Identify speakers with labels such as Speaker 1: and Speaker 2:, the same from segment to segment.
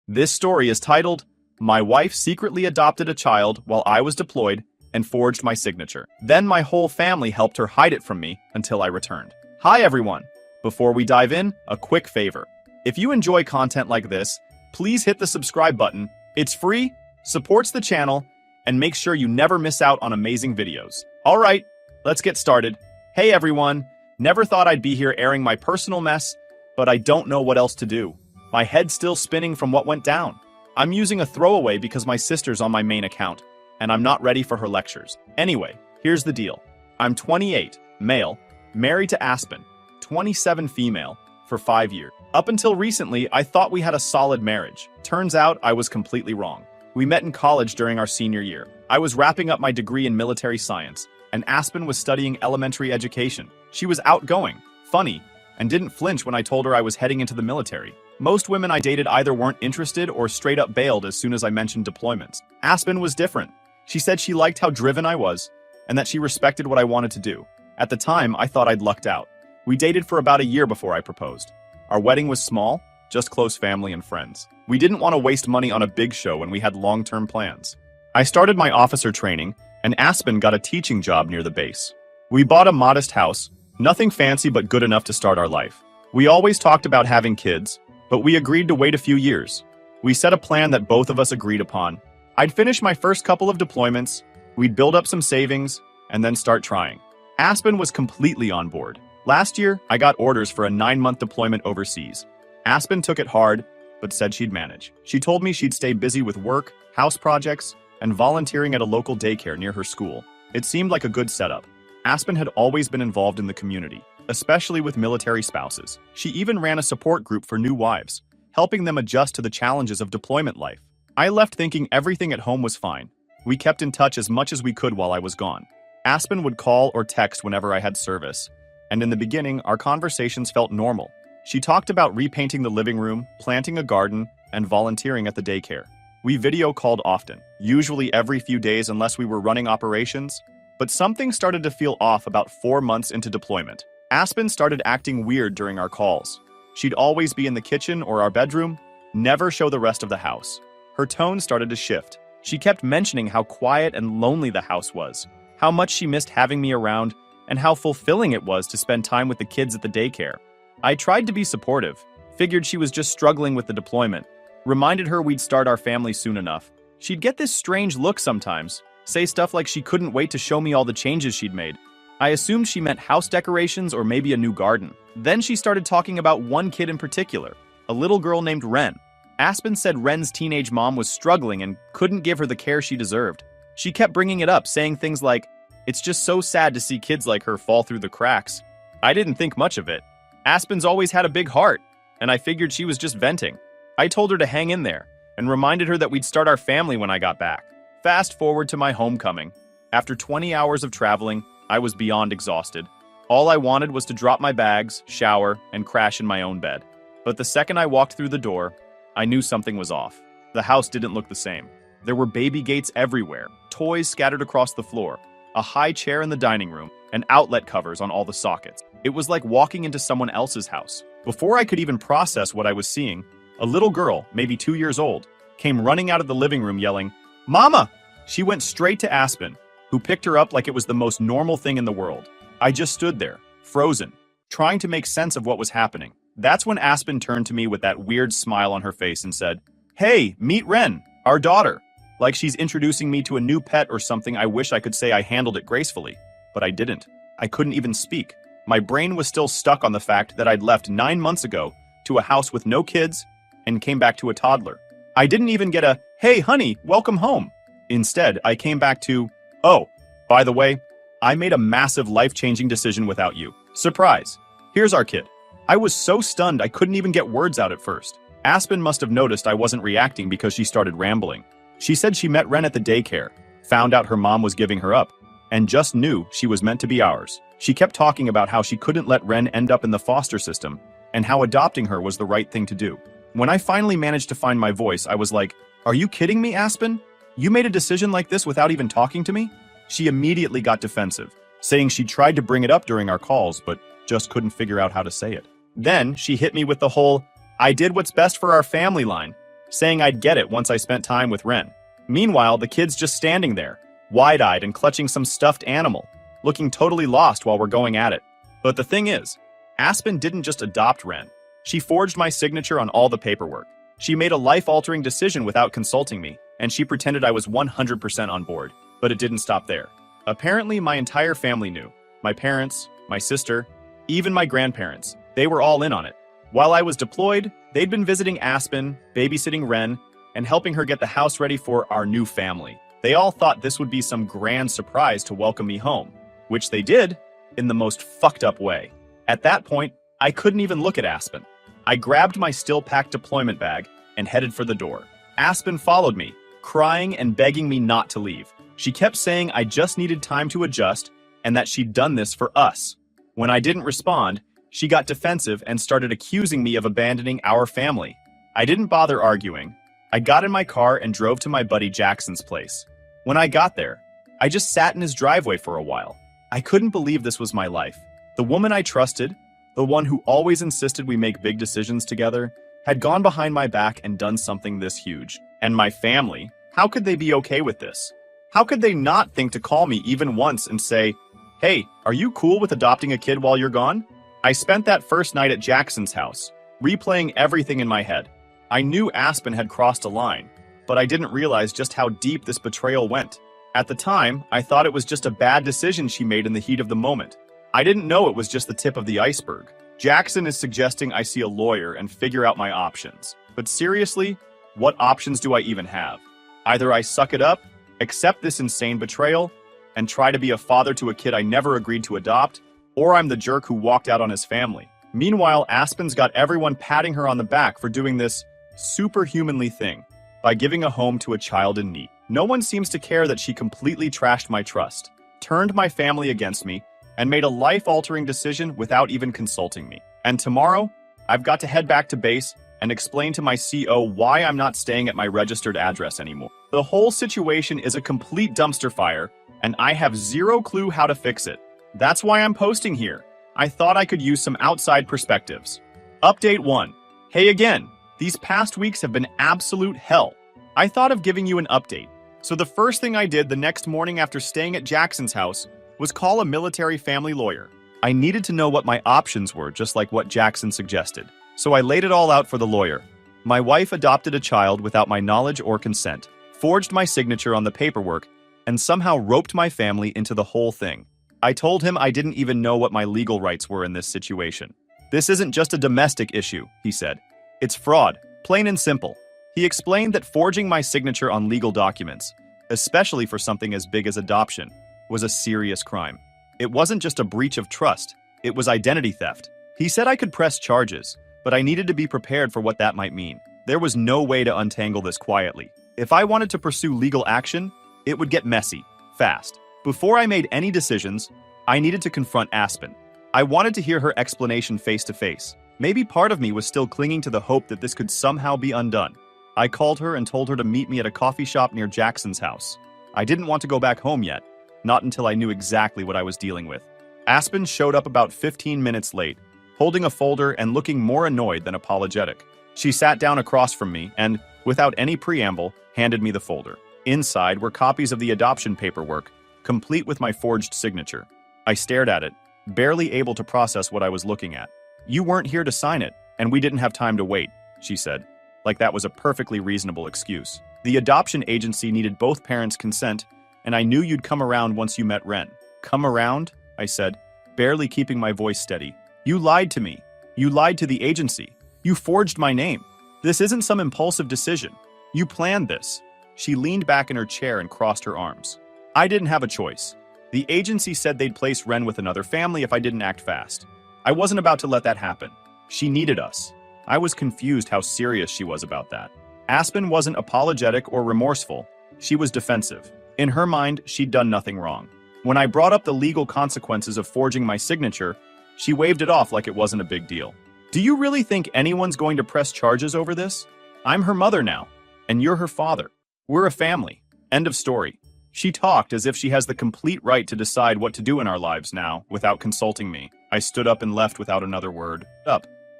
Speaker 1: This story is titled, My Wife Secretly Adopted a Child While I Was Deployed and Forged My Signature. Then my whole family helped her hide it from me until I returned. Hi everyone! Before we dive in, a quick favor. If you enjoy content like this, please hit the subscribe button. It's free, supports the channel, and make sure you never miss out on amazing videos. Alright, let's get started. Hey everyone! Never thought I'd be here airing my personal mess, but I don't know what else to do. My head's still spinning from what went down. I'm using a throwaway because my sister's on my main account, and I'm not ready for her lectures. Anyway, here's the deal. I'm 28, male, married to Aspen, 27 female, for 5 years. Up until recently, I thought we had a solid marriage. Turns out I was completely wrong. We met in college during our senior year. I was wrapping up my degree in military science, and Aspen was studying elementary education. She was outgoing, funny, and didn't flinch when I told her I was heading into the military. Most women I dated either weren't interested or straight up bailed as soon as I mentioned deployments. Aspen was different. She said she liked how driven I was, and that she respected what I wanted to do. At the time, I thought I'd lucked out. We dated for about a year before I proposed. Our wedding was small, just close family and friends. We didn't want to waste money on a big show and we had long-term plans. I started my officer training, and Aspen got a teaching job near the base. We bought a modest house, nothing fancy but good enough to start our life. We always talked about having kids, but we agreed to wait a few years. We set a plan that both of us agreed upon. I'd finish my first couple of deployments, we'd build up some savings, and then start trying. Aspen was completely on board. Last year, I got orders for a 9-month deployment overseas. Aspen took it hard, but said she'd manage. She told me she'd stay busy with work, house projects, and volunteering at a local daycare near her school. It seemed like a good setup. Aspen had always been involved in the community, especially with military spouses. She even ran a support group for new wives, helping them adjust to the challenges of deployment life. I left thinking everything at home was fine. We kept in touch as much as we could while I was gone. Aspen would call or text whenever I had service, and in the beginning, our conversations felt normal. She talked about repainting the living room, planting a garden, and volunteering at the daycare. We video called often, usually every few days unless we were running operations, but something started to feel off about 4 months into deployment. Aspen started acting weird during our calls. She'd always be in the kitchen or our bedroom, never show the rest of the house. Her tone started to shift. She kept mentioning how quiet and lonely the house was, how much she missed having me around, and how fulfilling it was to spend time with the kids at the daycare. I tried to be supportive, figured she was just struggling with the deployment, reminded her we'd start our family soon enough. She'd get this strange look sometimes, say stuff like she couldn't wait to show me all the changes she'd made. I assumed she meant house decorations or maybe a new garden. Then she started talking about one kid in particular, a little girl named Ren. Aspen said Ren's teenage mom was struggling and couldn't give her the care she deserved. She kept bringing it up, saying things like, "It's just so sad to see kids like her fall through the cracks." I didn't think much of it. Aspen's always had a big heart, and I figured she was just venting. I told her to hang in there, and reminded her that we'd start our family when I got back. Fast forward to my homecoming. After 20 hours of traveling, I was beyond exhausted. All I wanted was to drop my bags, shower, and crash in my own bed. But the second I walked through the door, I knew something was off. The house didn't look the same. There were baby gates everywhere, toys scattered across the floor, a high chair in the dining room, and outlet covers on all the sockets. It was like walking into someone else's house. Before I could even process what I was seeing, a little girl, maybe 2 years old, came running out of the living room yelling, "Mama!" She went straight to Aspen, who picked her up like it was the most normal thing in the world. I just stood there, frozen, trying to make sense of what was happening. That's when Aspen turned to me with that weird smile on her face and said, "Hey, meet Ren, our daughter." Like she's introducing me to a new pet or something. I wish I could say I handled it gracefully, but I didn't. I couldn't even speak. My brain was still stuck on the fact that I'd left 9 months ago to a house with no kids and came back to a toddler. I didn't even get a, "Hey, honey, welcome home." Instead, I came back to, "Oh, by the way, I made a massive life-changing decision without you. Surprise! Here's our kid." I was so stunned I couldn't even get words out at first. Aspen must have noticed I wasn't reacting because she started rambling. She said she met Ren at the daycare, found out her mom was giving her up, and just knew she was meant to be ours. She kept talking about how she couldn't let Ren end up in the foster system and how adopting her was the right thing to do. When I finally managed to find my voice, I was like, "Are you kidding me, Aspen? You made a decision like this without even talking to me?" She immediately got defensive, saying she tried to bring it up during our calls, but just couldn't figure out how to say it. Then she hit me with the whole, "I did what's best for our family" line, saying I'd get it once I spent time with Ren. Meanwhile, the kid's just standing there, wide-eyed and clutching some stuffed animal, looking totally lost while we're going at it. But the thing is, Aspen didn't just adopt Ren. She forged my signature on all the paperwork. She made a life-altering decision without consulting me, and she pretended I was 100% on board. But it didn't stop there. Apparently, my entire family knew. My parents, my sister, even my grandparents. They were all in on it. While I was deployed, they'd been visiting Aspen, babysitting Ren, and helping her get the house ready for our new family. They all thought this would be some grand surprise to welcome me home, which they did, in the most fucked up way. At that point, I couldn't even look at Aspen. I grabbed my still-packed deployment bag and headed for the door. Aspen followed me, crying and begging me not to leave. She kept saying I just needed time to adjust and that she'd done this for us. When I didn't respond, she got defensive and started accusing me of abandoning our family. I didn't bother arguing. I got in my car and drove to my buddy Jackson's place. When I got there, I just sat in his driveway for a while. I couldn't believe this was my life. The woman I trusted, the one who always insisted we make big decisions together, had gone behind my back and done something this huge. And my family, how could they be okay with this? How could they not think to call me even once and say, "Hey, are you cool with adopting a kid while you're gone?" I spent that first night at Jackson's house, replaying everything in my head. I knew Aspen had crossed a line, but I didn't realize just how deep this betrayal went. At the time, I thought it was just a bad decision she made in the heat of the moment. I didn't know it was just the tip of the iceberg. Jackson is suggesting I see a lawyer and figure out my options. But seriously, what options do I even have? Either I suck it up, accept this insane betrayal, and try to be a father to a kid I never agreed to adopt, or I'm the jerk who walked out on his family. Meanwhile, Aspen's got everyone patting her on the back for doing this superhumanly thing by giving a home to a child in need. No one seems to care that she completely trashed my trust, turned my family against me, and made a life-altering decision without even consulting me. And tomorrow, I've got to head back to base and explain to my CO why I'm not staying at my registered address anymore. The whole situation is a complete dumpster fire, and I have zero clue how to fix it. That's why I'm posting here. I thought I could use some outside perspectives. Update 1. Hey again. These past weeks have been absolute hell. I thought of giving you an update. So the first thing I did the next morning after staying at Jackson's house was call a military family lawyer. I needed to know what my options were, just like what Jackson suggested. So I laid it all out for the lawyer. My wife adopted a child without my knowledge or consent, forged my signature on the paperwork, and somehow roped my family into the whole thing. I told him I didn't even know what my legal rights were in this situation. This isn't just a domestic issue, he said. It's fraud, plain and simple. He explained that forging my signature on legal documents, especially for something as big as adoption, was a serious crime. It wasn't just a breach of trust, it was identity theft. He said I could press charges, but I needed to be prepared for what that might mean. There was no way to untangle this quietly. If I wanted to pursue legal action, it would get messy, fast. Before I made any decisions, I needed to confront Aspen. I wanted to hear her explanation face to face. Maybe part of me was still clinging to the hope that this could somehow be undone. I called her and told her to meet me at a coffee shop near Jackson's house. I didn't want to go back home yet, not until I knew exactly what I was dealing with. Aspen showed up about 15 minutes late, holding a folder and looking more annoyed than apologetic. She sat down across from me and, without any preamble, handed me the folder. Inside were copies of the adoption paperwork, complete with my forged signature. I stared at it, barely able to process what I was looking at. "You weren't here to sign it, and we didn't have time to wait," she said, like that was a perfectly reasonable excuse. "The adoption agency needed both parents' consent, and I knew you'd come around once you met Ren." "Come around?" I said, barely keeping my voice steady. "You lied to me. You lied to the agency. You forged my name. This isn't some impulsive decision. You planned this." She leaned back in her chair and crossed her arms. "I didn't have a choice. The agency said they'd place Ren with another family if I didn't act fast. I wasn't about to let that happen. She needed us." I was confused how serious she was about that. Aspen wasn't apologetic or remorseful. She was defensive. In her mind, she'd done nothing wrong. When I brought up the legal consequences of forging my signature, she waved it off like it wasn't a big deal. "Do you really think anyone's going to press charges over this? I'm her mother now, and you're her father. We're a family. End of story." She talked as if she has the complete right to decide what to do in our lives now, without consulting me. I stood up and left without another word.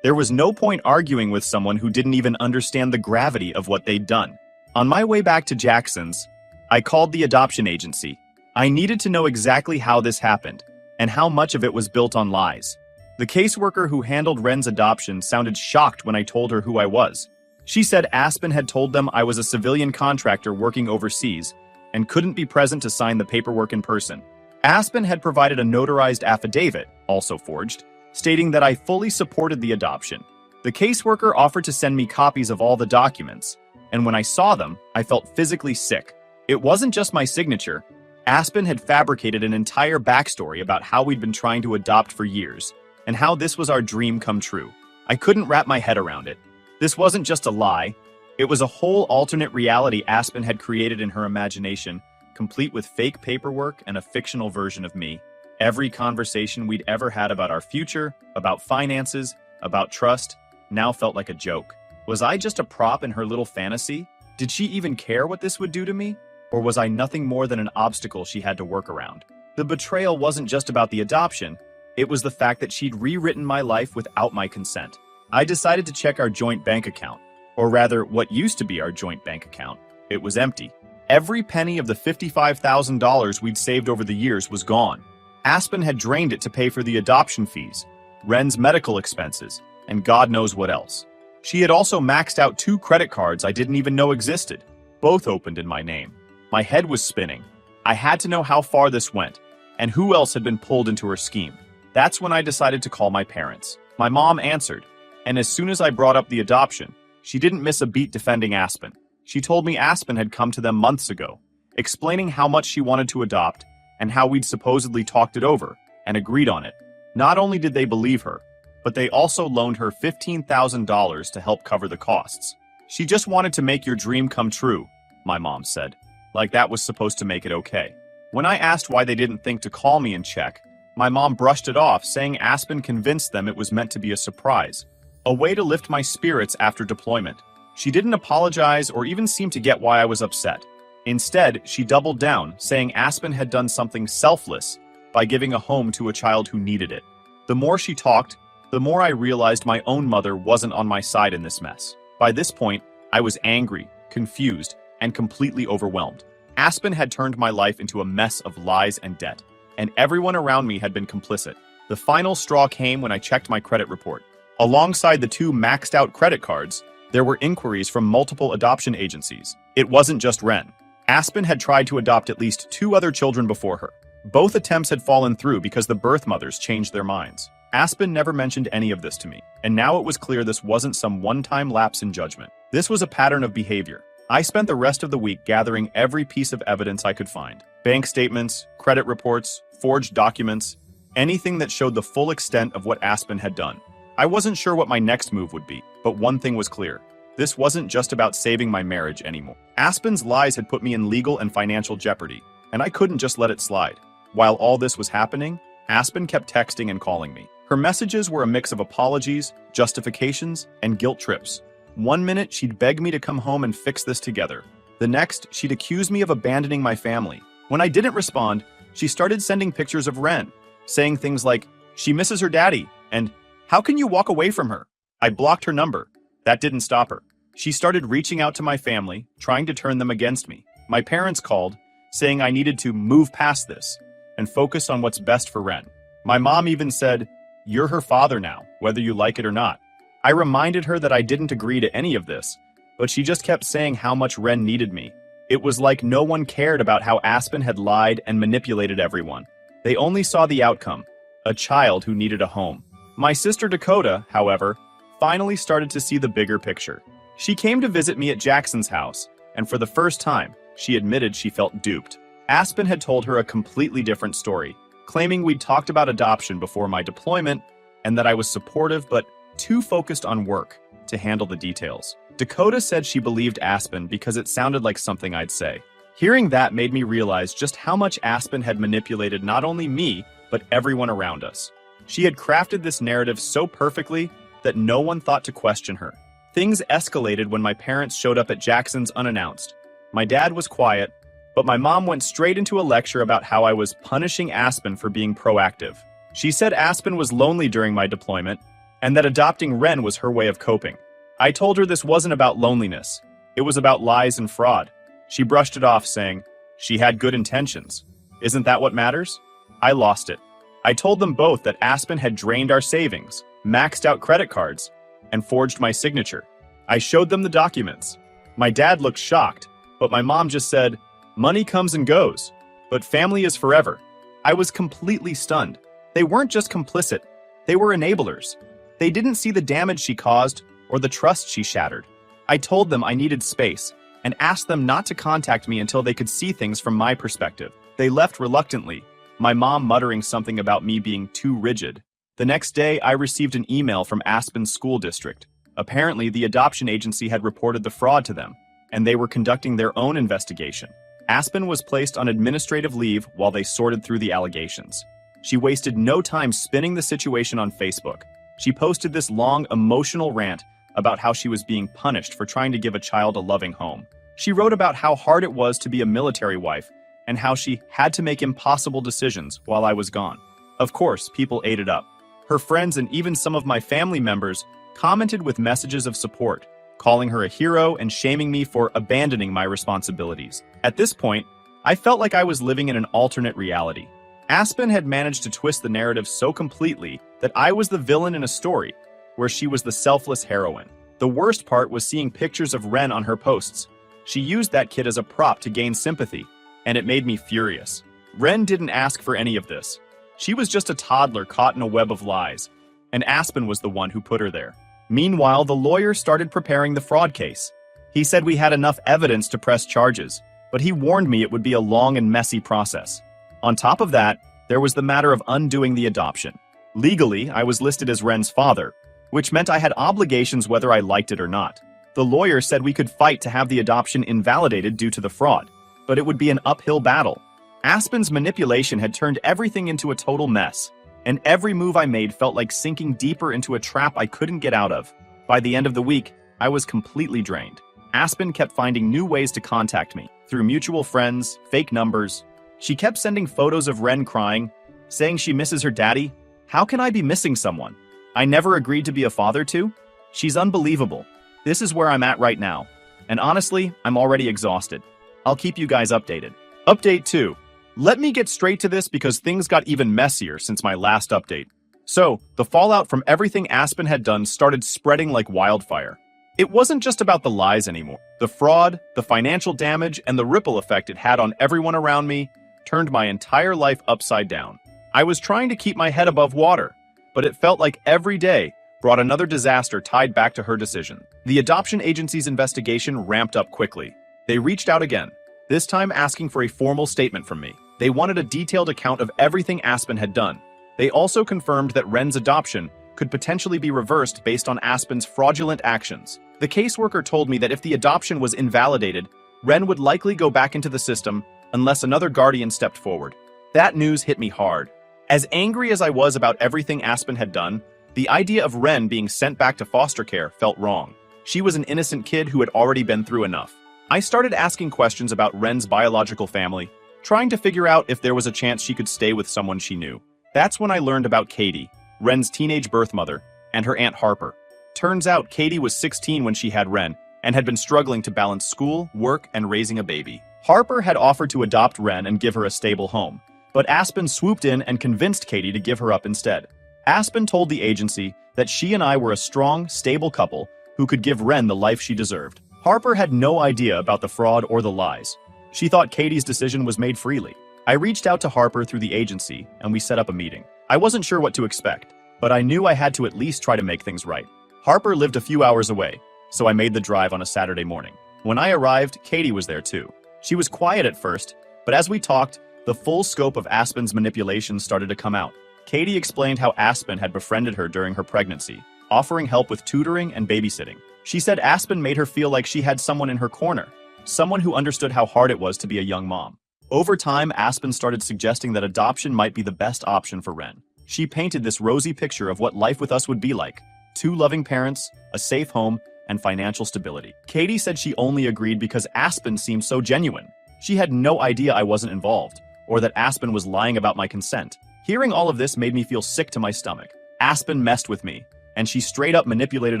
Speaker 1: There was no point arguing with someone who didn't even understand the gravity of what they'd done. On my way back to Jackson's, I called the adoption agency. I needed to know exactly how this happened, and how much of it was built on lies. The caseworker who handled Ren's adoption sounded shocked when I told her who I was. She said Aspen had told them I was a civilian contractor working overseas and couldn't be present to sign the paperwork in person. Aspen had provided a notarized affidavit, also forged, stating that I fully supported the adoption. The caseworker offered to send me copies of all the documents, and when I saw them, I felt physically sick. It wasn't just my signature. Aspen had fabricated an entire backstory about how we'd been trying to adopt for years, and how this was our dream come true. I couldn't wrap my head around it. This wasn't just a lie. It was a whole alternate reality Aspen had created in her imagination, complete with fake paperwork and a fictional version of me. Every conversation we'd ever had about our future, about finances, about trust, now felt like a joke. Was I just a prop in her little fantasy? Did she even care what this would do to me? Or was I nothing more than an obstacle she had to work around? The betrayal wasn't just about the adoption. It was the fact that she'd rewritten my life without my consent. I decided to check our joint bank account, or rather, what used to be our joint bank account. It was empty. Every penny of the $55,000 we'd saved over the years was gone. Aspen had drained it to pay for the adoption fees, Ren's medical expenses, and God knows what else. She had also maxed out 2 credit cards I didn't even know existed, both opened in my name. My head was spinning. I had to know how far this went, and who else had been pulled into her scheme. That's when I decided to call my parents. My mom answered, and as soon as I brought up the adoption, she didn't miss a beat defending Aspen. She told me Aspen had come to them months ago, explaining how much she wanted to adopt and how we'd supposedly talked it over and agreed on it. Not only did they believe her, but they also loaned her $15,000 to help cover the costs. She just wanted to make your dream come true, my mom said, like that was supposed to make it okay. When I asked why they didn't think to call me and check, my mom brushed it off, saying Aspen convinced them it was meant to be a surprise, a way to lift my spirits after deployment. She didn't apologize or even seem to get why I was upset. Instead, she doubled down, saying Aspen had done something selfless by giving a home to a child who needed it. The more she talked, the more I realized my own mother wasn't on my side in this mess. By this point, I was angry, confused, and completely overwhelmed. Aspen had turned my life into a mess of lies and debt, and everyone around me had been complicit. The final straw came when I checked my credit report. Alongside the 2 maxed-out credit cards, there were inquiries from multiple adoption agencies. It wasn't just Ren. Aspen had tried to adopt at least 2 other children before her. Both attempts had fallen through because the birth mothers changed their minds. Aspen never mentioned any of this to me, and now it was clear this wasn't some one-time lapse in judgment. This was a pattern of behavior. I spent the rest of the week gathering every piece of evidence I could find. Bank statements, credit reports, forged documents, anything that showed the full extent of what Aspen had done. I wasn't sure what my next move would be, but one thing was clear. This wasn't just about saving my marriage anymore. Aspen's lies had put me in legal and financial jeopardy, and I couldn't just let it slide. While all this was happening, Aspen kept texting and calling me. Her messages were a mix of apologies, justifications, and guilt trips. One minute, she'd beg me to come home and fix this together. The next, she'd accuse me of abandoning my family. When I didn't respond, she started sending pictures of Ren, saying things like, "She misses her daddy," and "How can you walk away from her?" I blocked her number. That didn't stop her. She started reaching out to my family, trying to turn them against me. My parents called, saying I needed to move past this and focus on what's best for Ren. My mom even said, "You're her father now, whether you like it or not." I reminded her that I didn't agree to any of this, but she just kept saying how much Ren needed me. It was like no one cared about how Aspen had lied and manipulated everyone. They only saw the outcome, a child who needed a home. My sister Dakota, however, finally started to see the bigger picture. She came to visit me at Jackson's house, and for the first time, she admitted she felt duped. Aspen had told her a completely different story, claiming we'd talked about adoption before my deployment and that I was supportive but too focused on work to handle the details. Dakota said she believed Aspen because it sounded like something I'd say. Hearing that made me realize just how much Aspen had manipulated not only me, but everyone around us. She had crafted this narrative so perfectly that no one thought to question her. Things escalated when my parents showed up at Jackson's unannounced. My dad was quiet, but my mom went straight into a lecture about how I was punishing Aspen for being proactive. She said Aspen was lonely during my deployment, and that adopting Ren was her way of coping. I told her this wasn't about loneliness. It was about lies and fraud. She brushed it off, saying, "She had good intentions. Isn't that what matters?" I lost it. I told them both that Aspen had drained our savings, maxed out credit cards, and forged my signature. I showed them the documents. My dad looked shocked, but my mom just said, "Money comes and goes, but family is forever." I was completely stunned. They weren't just complicit, they were enablers. They didn't see the damage she caused or the trust she shattered. I told them I needed space and asked them not to contact me until they could see things from my perspective. They left reluctantly, my mom muttering something about me being too rigid. The next day, I received an email from Aspen's school district. Apparently, the adoption agency had reported the fraud to them, and they were conducting their own investigation. Aspen was placed on administrative leave while they sorted through the allegations. She wasted no time spinning the situation on Facebook. She posted this long, emotional rant about how she was being punished for trying to give a child a loving home. She wrote about how hard it was to be a military wife and how she had to make impossible decisions while I was gone. Of course, people ate it up. Her friends and even some of my family members commented with messages of support, calling her a hero and shaming me for abandoning my responsibilities. At this point, I felt like I was living in an alternate reality. Aspen had managed to twist the narrative so completely that I was the villain in a story where she was the selfless heroine. The worst part was seeing pictures of Ren on her posts. She used that kid as a prop to gain sympathy, and it made me furious. Ren didn't ask for any of this. She was just a toddler caught in a web of lies, and Aspen was the one who put her there. Meanwhile, the lawyer started preparing the fraud case. He said we had enough evidence to press charges, but he warned me it would be a long and messy process. On top of that, there was the matter of undoing the adoption. Legally, I was listed as Ren's father, which meant I had obligations whether I liked it or not. The lawyer said we could fight to have the adoption invalidated due to the fraud, but it would be an uphill battle. Aspen's manipulation had turned everything into a total mess, and every move I made felt like sinking deeper into a trap I couldn't get out of. By the end of the week, I was completely drained. Aspen kept finding new ways to contact me, through mutual friends, fake numbers. She kept sending photos of Ren crying, saying she misses her daddy. How can I be missing someone I never agreed to be a father to? She's unbelievable. This is where I'm at right now, and honestly, I'm already exhausted. I'll keep you guys updated. Update 2. Let me get straight to this because things got even messier since my last update. So, the fallout from everything Aspen had done started spreading like wildfire. It wasn't just about the lies anymore. The fraud, the financial damage, and the ripple effect it had on everyone around me turned my entire life upside down. I was trying to keep my head above water, but it felt like every day brought another disaster tied back to her decision. The adoption agency's investigation ramped up quickly. They reached out again, this time asking for a formal statement from me. They wanted a detailed account of everything Aspen had done. They also confirmed that Ren's adoption could potentially be reversed based on Aspen's fraudulent actions. The caseworker told me that if the adoption was invalidated, Ren would likely go back into the system unless another guardian stepped forward. That news hit me hard. As angry as I was about everything Aspen had done, the idea of Ren being sent back to foster care felt wrong. She was an innocent kid who had already been through enough. I started asking questions about Ren's biological family, trying to figure out if there was a chance she could stay with someone she knew. That's when I learned about Katie, Ren's teenage birth mother, and her Aunt Harper. Turns out Katie was 16 when she had Ren, and had been struggling to balance school, work, and raising a baby. Harper had offered to adopt Ren and give her a stable home, but Aspen swooped in and convinced Katie to give her up instead. Aspen told the agency that she and I were a strong, stable couple who could give Ren the life she deserved. Harper had no idea about the fraud or the lies. She thought Katie's decision was made freely. I reached out to Harper through the agency, and we set up a meeting. I wasn't sure what to expect, but I knew I had to at least try to make things right. Harper lived a few hours away, so I made the drive on a Saturday morning. When I arrived, Katie was there too. She was quiet at first, but as we talked, the full scope of Aspen's manipulations started to come out. Katie explained how Aspen had befriended her during her pregnancy, offering help with tutoring and babysitting. She said Aspen made her feel like she had someone in her corner, someone who understood how hard it was to be a young mom. Over time, Aspen started suggesting that adoption might be the best option for Ren. She painted this rosy picture of what life with us would be like: 2 loving parents, a safe home, and financial stability. Katie said she only agreed because Aspen seemed so genuine. She had no idea I wasn't involved, or that Aspen was lying about my consent. Hearing all of this made me feel sick to my stomach. Aspen messed with me, and she straight up manipulated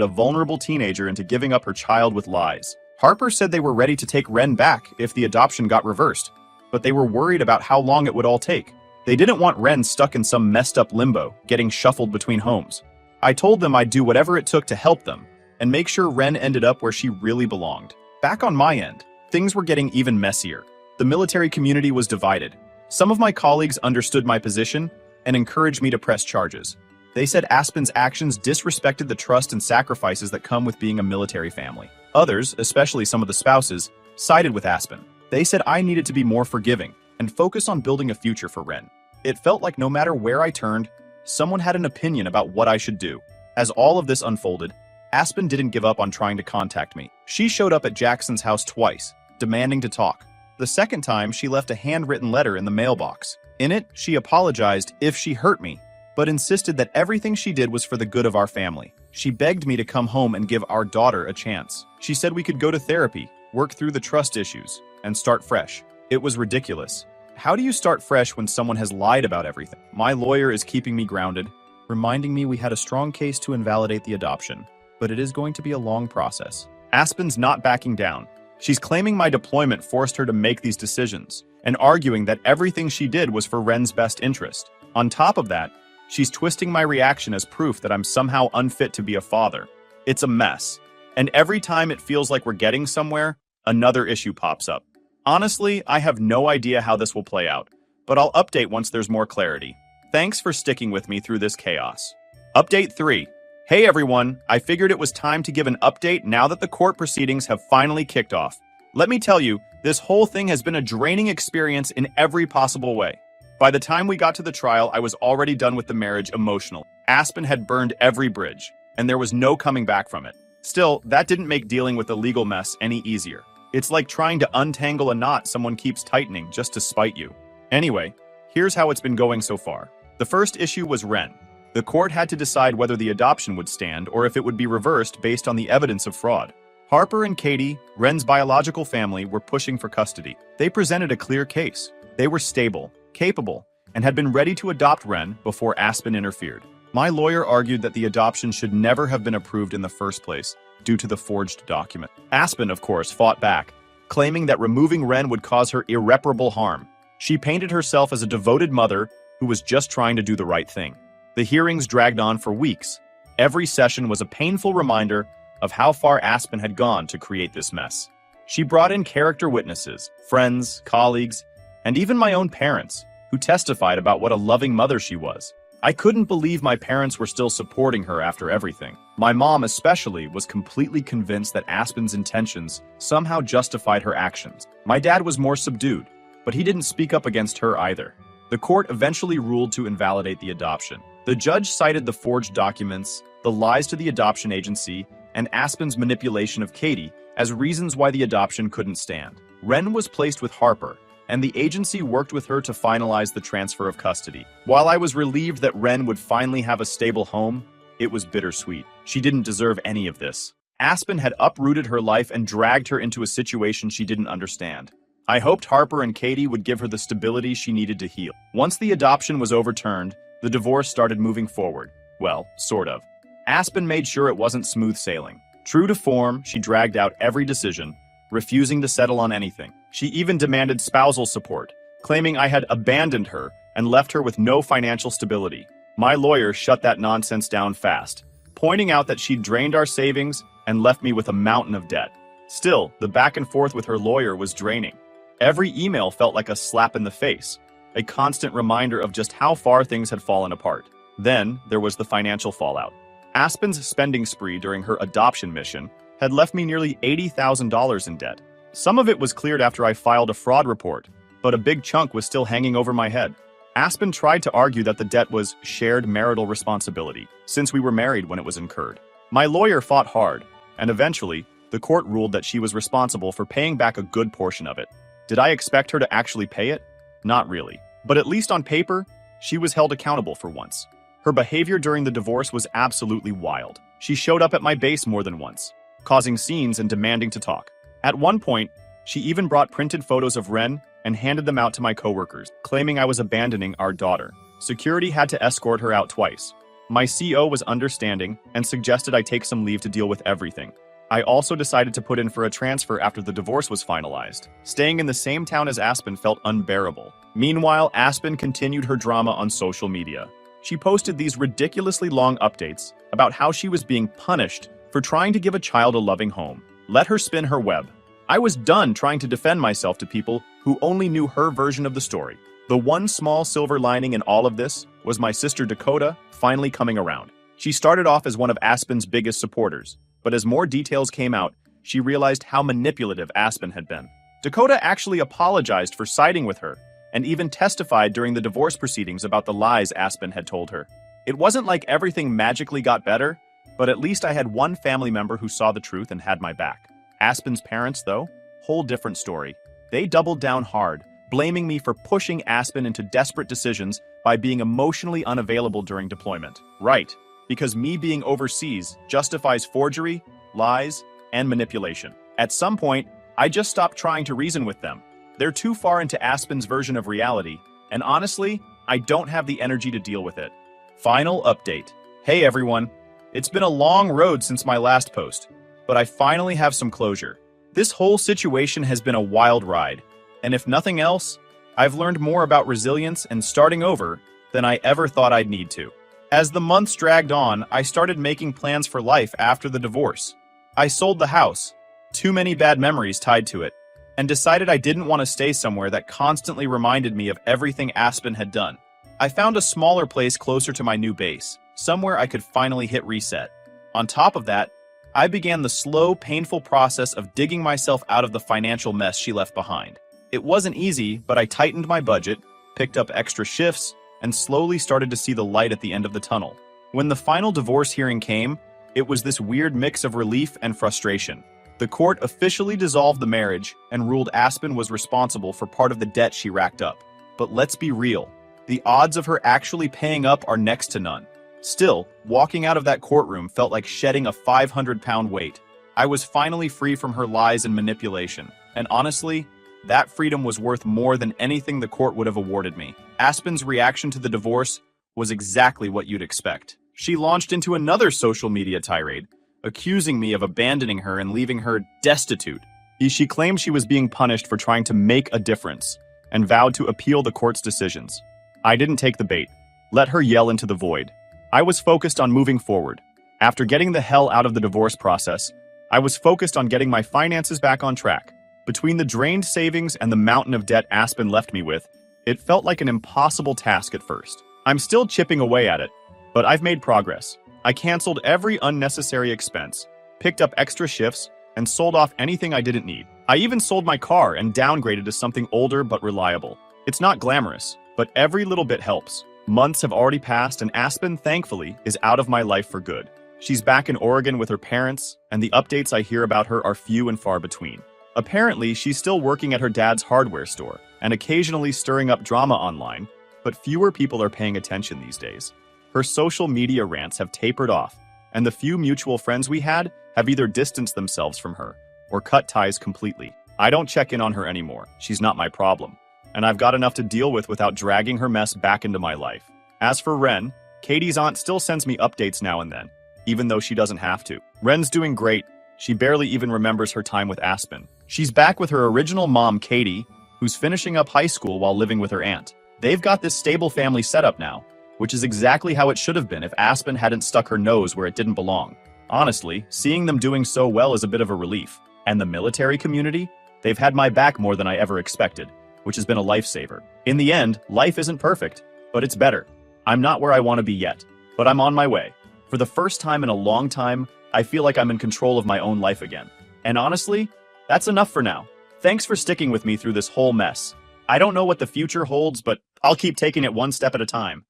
Speaker 1: a vulnerable teenager into giving up her child with lies. Harper said they were ready to take Ren back if the adoption got reversed, but they were worried about how long it would all take. They didn't want Ren stuck in some messed up limbo, getting shuffled between homes. I told them I'd do whatever it took to help them, and make sure Ren ended up where she really belonged. Back on my end, things were getting even messier. The military community was divided. Some of my colleagues understood my position and encouraged me to press charges. They said Aspen's actions disrespected the trust and sacrifices that come with being a military family. Others, especially some of the spouses, sided with Aspen. They said I needed to be more forgiving and focus on building a future for Ren. It felt like no matter where I turned, someone had an opinion about what I should do. As all of this unfolded, Aspen didn't give up on trying to contact me. She showed up at Jackson's house twice, demanding to talk. The second time, she left a handwritten letter in the mailbox. In it, she apologized if she hurt me, but insisted that everything she did was for the good of our family. She begged me to come home and give our daughter a chance. She said we could go to therapy, work through the trust issues, and start fresh. It was ridiculous. How do you start fresh when someone has lied about everything? My lawyer is keeping me grounded, reminding me we had a strong case to invalidate the adoption, but it is going to be a long process. Aspen's not backing down. She's claiming my deployment forced her to make these decisions, and arguing that everything she did was for Ren's best interest. On top of that, she's twisting my reaction as proof that I'm somehow unfit to be a father. It's a mess, and every time it feels like we're getting somewhere, another issue pops up. Honestly, I have no idea how this will play out, but I'll update once there's more clarity. Thanks for sticking with me through this chaos. Update 3. Hey everyone, I figured it was time to give an update now that the court proceedings have finally kicked off. Let me tell you, this whole thing has been a draining experience in every possible way. By the time we got to the trial, I was already done with the marriage emotionally. Aspen had burned every bridge, and there was no coming back from it. Still, that didn't make dealing with the legal mess any easier. It's like trying to untangle a knot someone keeps tightening just to spite you. Anyway, here's how it's been going so far. The first issue was Ren. The court had to decide whether the adoption would stand or if it would be reversed based on the evidence of fraud. Harper and Katie, Ren's biological family, were pushing for custody. They presented a clear case. They were stable, capable, and had been ready to adopt Ren before Aspen interfered. My lawyer argued that the adoption should never have been approved in the first place due to the forged document. Aspen, of course, fought back, claiming that removing Ren would cause her irreparable harm. She painted herself as a devoted mother who was just trying to do the right thing. The hearings dragged on for weeks. Every session was a painful reminder of how far Aspen had gone to create this mess. She brought in character witnesses, friends, colleagues, and even my own parents, who testified about what a loving mother she was. I couldn't believe my parents were still supporting her after everything. My mom especially was completely convinced that Aspen's intentions somehow justified her actions. My dad was more subdued, but he didn't speak up against her either. The court eventually ruled to invalidate the adoption. The judge cited the forged documents, the lies to the adoption agency, and Aspen's manipulation of Katie as reasons why the adoption couldn't stand. Ren was placed with Harper, and the agency worked with her to finalize the transfer of custody. While I was relieved that Ren would finally have a stable home, it was bittersweet. She didn't deserve any of this. Aspen had uprooted her life and dragged her into a situation she didn't understand. I hoped Harper and Katie would give her the stability she needed to heal. Once the adoption was overturned, the divorce started moving forward. Well, sort of. Aspen made sure it wasn't smooth sailing. True to form, she dragged out every decision, refusing to settle on anything. She even demanded spousal support, claiming I had abandoned her and left her with no financial stability. My lawyer shut that nonsense down fast, pointing out that she'd drained our savings and left me with a mountain of debt. Still, the back and forth with her lawyer was draining. Every email felt like a slap in the face, a constant reminder of just how far things had fallen apart. Then, there was the financial fallout. Aspen's spending spree during her adoption mission had left me nearly $80,000 in debt. Some of it was cleared after I filed a fraud report, but a big chunk was still hanging over my head. Aspen tried to argue that the debt was shared marital responsibility, since we were married when it was incurred. My lawyer fought hard, and eventually, the court ruled that she was responsible for paying back a good portion of it. Did I expect her to actually pay it? Not really. But at least on paper, she was held accountable for once. Her behavior during the divorce was absolutely wild. She showed up at my base more than once, causing scenes and demanding to talk. At one point, she even brought printed photos of Ren and handed them out to my coworkers, claiming I was abandoning our daughter. Security had to escort her out twice. My CO was understanding and suggested I take some leave to deal with everything. I also decided to put in for a transfer after the divorce was finalized. Staying in the same town as Aspen felt unbearable. Meanwhile, Aspen continued her drama on social media. She posted these ridiculously long updates about how she was being punished for trying to give a child a loving home. Let her spin her web. I was done trying to defend myself to people who only knew her version of the story. The one small silver lining in all of this was my sister Dakota finally coming around. She started off as one of Aspen's biggest supporters, but as more details came out, she realized how manipulative Aspen had been. Dakota actually apologized for siding with her and even testified during the divorce proceedings about the lies Aspen had told her. It wasn't like everything magically got better, but at least I had one family member who saw the truth and had my back. Aspen's parents, though, whole different story. They doubled down hard, blaming me for pushing Aspen into desperate decisions by being emotionally unavailable during deployment. Right, because me being overseas justifies forgery, lies, and manipulation. At some point, I just stopped trying to reason with them. They're too far into Aspen's version of reality, and honestly, I don't have the energy to deal with it. Final update. Hey everyone, it's been a long road since my last post, but I finally have some closure. This whole situation has been a wild ride, and if nothing else, I've learned more about resilience and starting over than I ever thought I'd need to. As the months dragged on, I started making plans for life after the divorce. I sold the house, too many bad memories tied to it, and decided I didn't want to stay somewhere that constantly reminded me of everything Aspen had done. I found a smaller place closer to my new base, somewhere I could finally hit reset. On top of that, I began the slow, painful process of digging myself out of the financial mess she left behind. It wasn't easy, but I tightened my budget, picked up extra shifts, and slowly started to see the light at the end of the tunnel. When the final divorce hearing came, it was this weird mix of relief and frustration. The court officially dissolved the marriage and ruled Aspen was responsible for part of the debt she racked up. But let's be real, the odds of her actually paying up are next to none. Still, walking out of that courtroom felt like shedding a 500-pound weight. I was finally free from her lies and manipulation, and honestly, that freedom was worth more than anything the court would have awarded me. Aspen's reaction to the divorce was exactly what you'd expect. She launched into another social media tirade, accusing me of abandoning her and leaving her destitute. She claimed she was being punished for trying to make a difference, and vowed to appeal the court's decisions. I didn't take the bait. Let her yell into the void. I was focused on moving forward. After getting the hell out of the divorce process, I was focused on getting my finances back on track. Between the drained savings and the mountain of debt Aspen left me with, it felt like an impossible task at first. I'm still chipping away at it, but I've made progress. I canceled every unnecessary expense, picked up extra shifts, and sold off anything I didn't need. I even sold my car and downgraded to something older but reliable. It's not glamorous, but every little bit helps. Months have already passed and Aspen, thankfully, is out of my life for good. She's back in Oregon with her parents, and the updates I hear about her are few and far between. Apparently, she's still working at her dad's hardware store and occasionally stirring up drama online, but fewer people are paying attention these days. Her social media rants have tapered off, and the few mutual friends we had have either distanced themselves from her or cut ties completely. I don't check in on her anymore. She's not my problem, and I've got enough to deal with without dragging her mess back into my life. As for Ren, Katie's aunt still sends me updates now and then, even though she doesn't have to. Ren's doing great. She barely even remembers her time with Aspen. She's back with her original mom, Katie, who's finishing up high school while living with her aunt. They've got this stable family setup now, which is exactly how it should have been if Aspen hadn't stuck her nose where it didn't belong. Honestly, seeing them doing so well is a bit of a relief. And the military community? They've had my back more than I ever expected, which has been a lifesaver. In the end, life isn't perfect, but it's better. I'm not where I want to be yet, but I'm on my way. For the first time in a long time, I feel like I'm in control of my own life again. And honestly, that's enough for now. Thanks for sticking with me through this whole mess. I don't know what the future holds, but I'll keep taking it one step at a time.